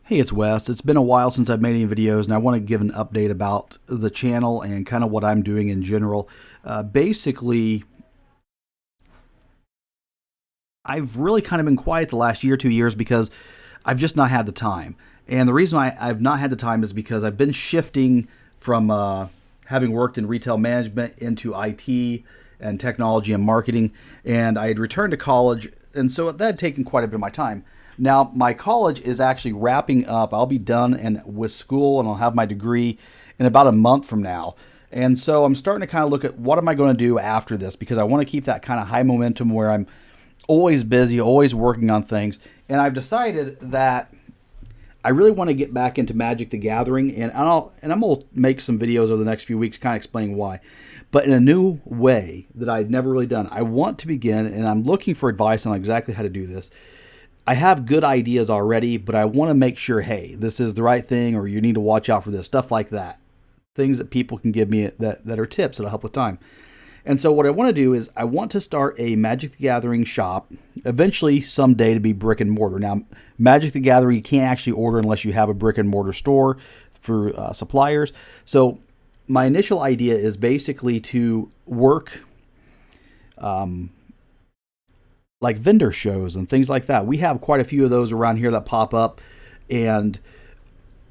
Hey, it's Wes. It's been a while since I've made any videos, and I want to give an update about the channel and kind of what I'm doing in general. Basically, I've really kind of been quiet the last year, 2 years, because I've just not had the time. And the reason why I've not had the time is because I've been shifting from having worked in retail management into IT and technology and marketing. And I had returned to college, and so that had taken quite a bit of my time. Now, my college is actually wrapping up. I'll be done and with school, and I'll have my degree in about a month from now. And so I'm starting to kind of look at what am I going to do after this, because I want to keep that kind of high momentum where I'm always busy, always working on things. And I've decided that I really want to get back into Magic the Gathering, and I'm gonna make some videos over the next few weeks, kind of explaining why, but in a new way that I'd never really done. I want to begin, and I'm looking for advice on exactly how to do this. I have good ideas already, but I want to make sure, hey, this is the right thing, or you need to watch out for this stuff like that. Things that people can give me that are tips that'll help with time. And so what I want to do is I want to start a Magic the Gathering shop, eventually someday to be brick and mortar. Now, Magic the Gathering you can't actually order unless you have a brick and mortar store for suppliers. So my initial idea is basically to work like vendor shows and things like that. We have quite a few of those around here that pop up, and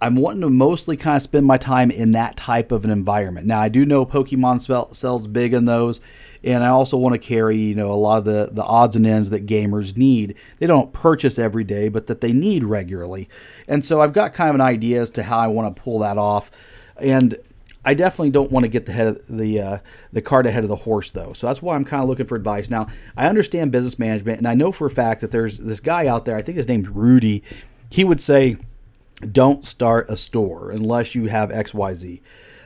I'm wanting to mostly kind of spend my time in that type of an environment. Now, I do know Pokemon sells big in those, and I also want to carry, a lot of the odds and ends that gamers need. They don't purchase every day, but that they need regularly. And so I've got kind of an idea as to how I want to pull that off. And I definitely don't want to get the cart ahead of the horse, though. So that's why I'm kind of looking for advice. Now, I understand business management, and I know for a fact that there's this guy out there, I think his name's Rudy. He would say, don't start a store unless you have XYZ.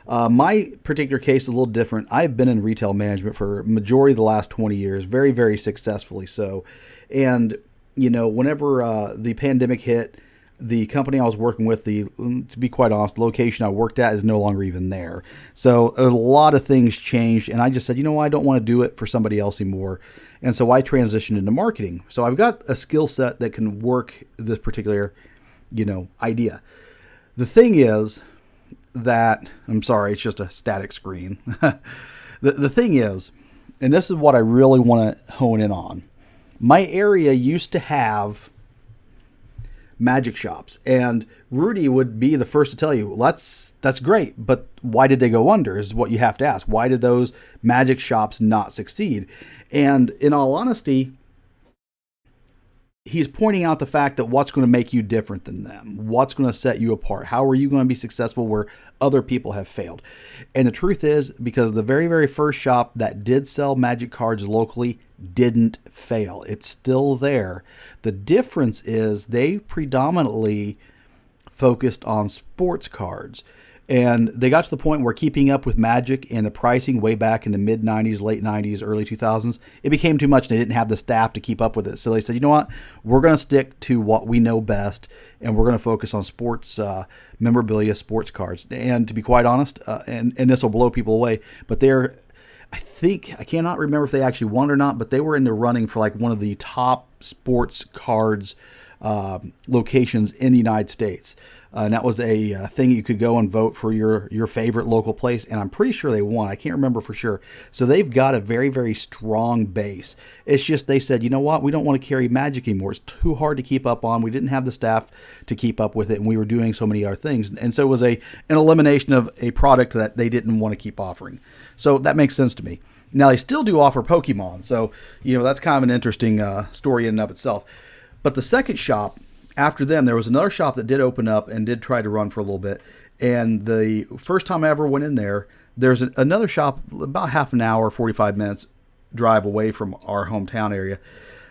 My particular case is a little different. I've been in retail management for majority of the last 20 years, very, very successfully so. And, whenever the pandemic hit, the company I was working with, to be quite honest, the location I worked at is no longer even there. So a lot of things changed, and I just said, I don't want to do it for somebody else anymore. And so I transitioned into marketing. So I've got a skill set that can work this particular idea. The thing is that, I'm sorry, it's just a static screen. The thing is, and this is what I really want to hone in on, my area used to have magic shops, and Rudy would be the first to tell you, well, that's great, but why did they go under is what you have to ask. Why did those magic shops not succeed? And in all honesty, he's pointing out the fact that what's going to make you different than them, what's going to set you apart, how are you going to be successful where other people have failed. And the truth is, because the very, very first shop that did sell magic cards locally didn't fail, it's still there. The difference is they predominantly focused on sports cards. And they got to the point where keeping up with Magic and the pricing way back in the mid 90s, late 90s, early 2000s, it became too much. They didn't have the staff to keep up with it. So they said, you know what? We're going to stick to what we know best, and we're going to focus on sports memorabilia, sports cards. And to be quite honest, and this will blow people away, but I cannot remember if they actually won or not, but they were in the running for like one of the top sports cards locations in the United States. And that was a thing you could go and vote for your favorite local place. And I'm pretty sure they won. I can't remember for sure. So they've got a very, very strong base. It's just they said, you know what? We don't want to carry Magic anymore. It's too hard to keep up on. We didn't have the staff to keep up with it. And we were doing so many other things. And so it was an elimination of a product that they didn't want to keep offering. So that makes sense to me. Now, they still do offer Pokemon. So, that's kind of an interesting story in and of itself. But the second shop, after them, there was another shop that did open up and did try to run for a little bit. And the first time I ever went in there, there's another shop about half an hour, 45 minutes drive away from our hometown area.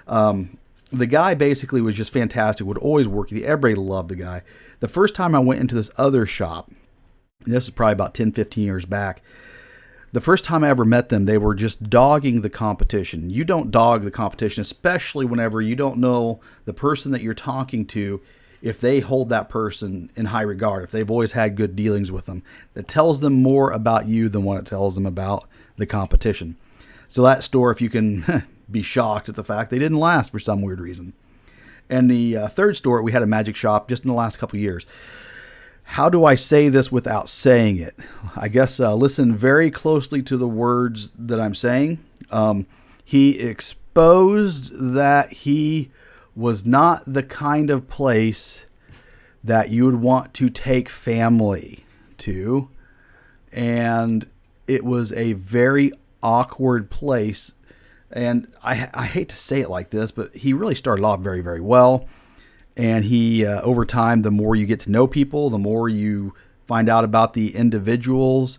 The guy basically was just fantastic, would always work. Everybody loved the guy. The first time I went into this other shop, this is probably about 10, 15 years back, the first time I ever met them, they were just dogging the competition. You don't dog the competition, especially whenever you don't know the person that you're talking to, if they hold that person in high regard, if they've always had good dealings with them. That tells them more about you than what it tells them about the competition. So that store, if you can be shocked at the fact they didn't last for some weird reason. And the third store, we had a magic shop just in the last couple of years. How do I say this without saying it? I guess listen very closely to the words that I'm saying. He exposed that he was not the kind of place that you would want to take family to. And it was a very awkward place. And I hate to say it like this, but he really started off very, very well. And he, over time, the more you get to know people, the more you find out about the individuals,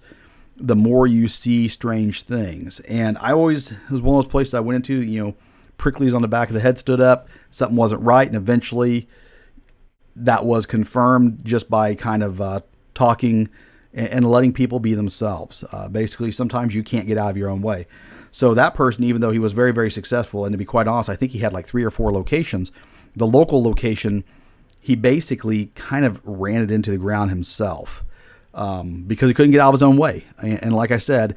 the more you see strange things. And it was one of those places I went into, pricklies on the back of the head stood up, something wasn't right. And eventually that was confirmed just by kind of talking and letting people be themselves. Basically, sometimes you can't get out of your own way. So that person, even though he was very, very successful, and to be quite honest, I think he had like 3 or 4 locations. The local location, he basically kind of ran it into the ground himself because he couldn't get out of his own way. And like I said,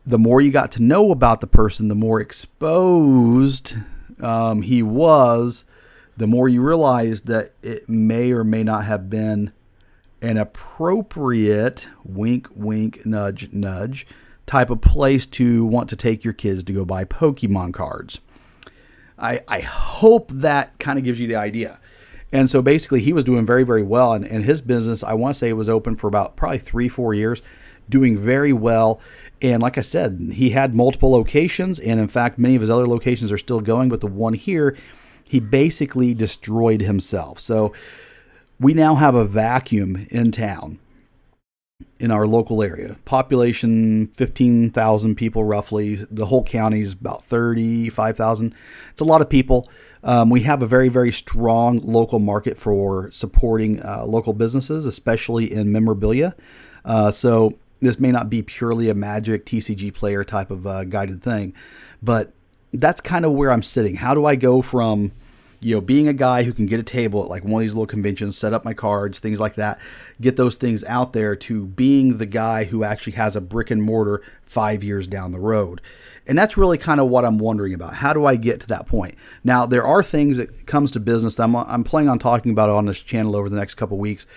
the more you got to know about the person, the more exposed he was, the more you realized that it may or may not have been an appropriate wink, wink, nudge, nudge type of place to want to take your kids to go buy Pokemon cards. I hope that kind of gives you the idea. And so basically he was doing very, very well. And his business, I want to say, was open for about probably 3-4 years, doing very well. And like I said, he had multiple locations. And in fact, many of his other locations are still going. But the one here, he basically destroyed himself. So we now have a vacuum in town, in our local area. Population 15,000 people roughly. The whole county is about 35,000. It's a lot of people. We have a very, very strong local market for supporting local businesses, especially in memorabilia. So this may not be purely a Magic TCG player type of guided thing, but that's kind of where I'm sitting. How do I go from being a guy who can get a table at like one of these little conventions, set up my cards, things like that, get those things out there, to being the guy who actually has a brick and mortar 5 years down the road? And that's really kind of what I'm wondering about. How do I get to that point? Now, there are things that comes to business that I'm planning on talking about on this channel over the next couple of weeks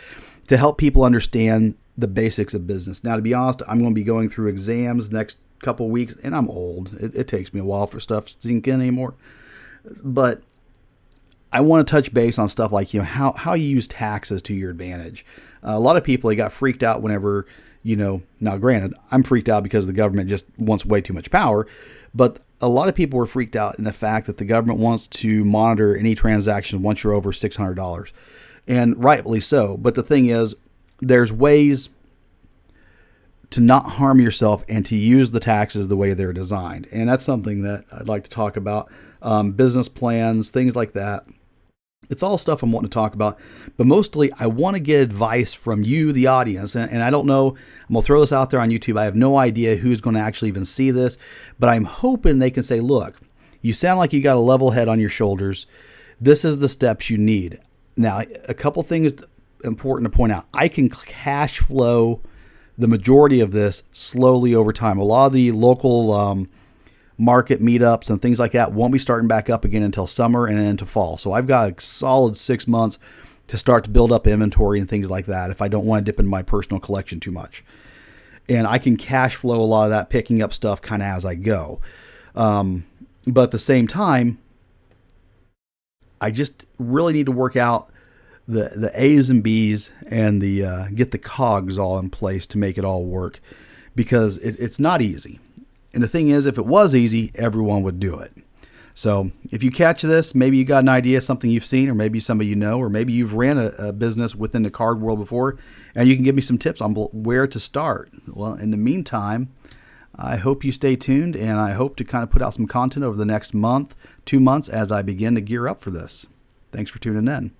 to help people understand the basics of business. Now, to be honest, I'm going to be going through exams next couple of weeks, and I'm old. It takes me a while for stuff to sink in anymore. But I want to touch base on stuff like, how you use taxes to your advantage. A lot of people, they got freaked out whenever, now granted, I'm freaked out because the government just wants way too much power, but a lot of people were freaked out in the fact that the government wants to monitor any transaction once you're over $600, and rightfully so. But the thing is, there's ways to not harm yourself and to use the taxes the way they're designed. And that's something that I'd like to talk about. Business plans, things like that. It's all stuff I'm wanting to talk about, but mostly I want to get advice from you, the audience. And I don't know, I'm going to throw this out there on YouTube. I have no idea who's going to actually even see this, but I'm hoping they can say, look, you sound like you got a level head on your shoulders. This is the steps you need. Now, a couple things important to point out. I can cash flow the majority of this slowly over time. A lot of the local market meetups and things like that won't be starting back up again until summer and then into fall. So I've got a solid 6 months to start to build up inventory and things like that if I don't want to dip into my personal collection too much. And I can cash flow a lot of that, picking up stuff kind of as I go. But at the same time, I just really need to work out the A's and B's and the get the cogs all in place to make it all work, because it's not easy. And the thing is, if it was easy, everyone would do it. So if you catch this, maybe you got an idea, something you've seen, or maybe somebody you know, or maybe you've ran a business within the card world before, and you can give me some tips on where to start. Well, in the meantime, I hope you stay tuned, and I hope to kind of put out some content over the next month, 2 months, as I begin to gear up for this. Thanks for tuning in.